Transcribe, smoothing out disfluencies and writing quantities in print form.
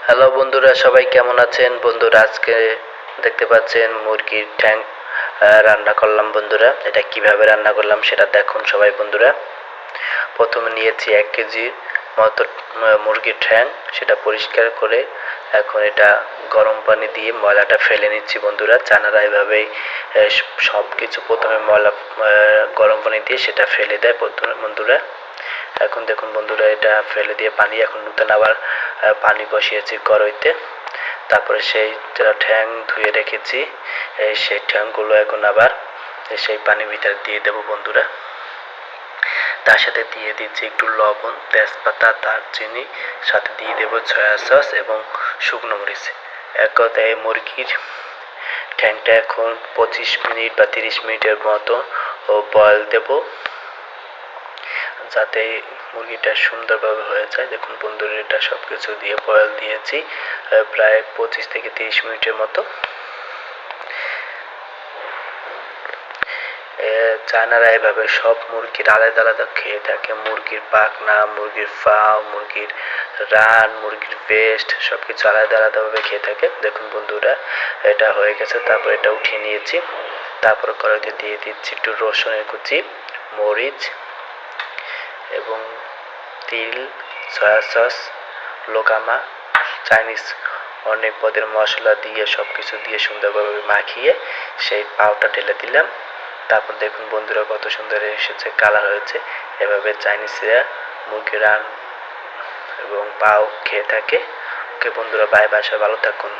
Hello বন্ধুরা, সবাই কেমন আছেন? বন্ধুরা, আজকে দেখতে পাচ্ছেন মুরগির ঠ্যাং রান্না করলাম। বন্ধুরা, এটা কিভাবে রান্না করলাম সেটা দেখুন সবাই। বন্ধুরা, প্রথমে নিয়েছি 1 কেজি মতো মুরগির ঠ্যাং। সেটা পরিষ্কার করে এখন এটা গরম পানি দিয়ে ময়লাটা ফেলে নিচ্ছি। বন্ধুরা, চায়নারা এভাবেই সব কিছু প্রথমে ময়লা গরম পানি দিয়ে সেটা ফেলে দেয়। বন্ধুরা, এখন দেখুন বন্ধুরা, এটা ফেলে দিয়ে পানি, এখন নতুন আবার পানি বসিয়েছি কড়াইতে। তারপরে সেই ঠ্যাং ধুয়ে রেখেছি, সেই ঠ্যাংগুলো এখন আবার সেই পানির ভিতরে দিয়ে দেবো। বন্ধুরা, তার সাথে দিয়ে দিচ্ছি একটু লবণ, তেজপাতা, দারচিনি, সাথে দিয়ে দেবো সয়া সস এবং শুকনো মরিচ। এক কথায় মুরগির ঠ্যাংটা এখন 25 মিনিট বা 30 মিনিটের মতো বয়েল দেব, যাতে মুরগিটা সুন্দরভাবে হয়ে যায়। দেখুন বন্ধুরা, এটা সব কিছু দিয়ে বয়েল দিয়েছি প্রায় 25 থেকে 30 মিনিটের মতো। চায়নারা এভাবে সব মুরগির আলাদা আলাদা খেয়ে থাকে। মুরগির পাখনা, মুরগির পা, মুরগির রান, মুরগির ব্রেস্ট সবকিছু আলাদা আলাদাভাবে খেয়ে থাকে। দেখুন বন্ধুরা, এটা হয়ে গেছে। তারপর এটা উঠিয়ে নিয়েছি। তারপর কড়াইতে দিয়ে দিচ্ছি একটু রসুনের কুচি, মরিচ এবং তিল, সয়া সস, লোকামা, চাইনিজ অনেক পদের মশলা দিয়ে সবকিছু দিয়ে সুন্দরভাবে মাখিয়ে সেই পাউটা ঢেলে দিলাম। তারপর দেখুন বন্ধুরা, কত সুন্দর এসেছে, কালার হয়েছে। এভাবে চাইনিজরা মুরগি রান এবং পাও খেয়ে থাকে। ওকে বন্ধুরা, বাই বাই, ভালো থাকুন।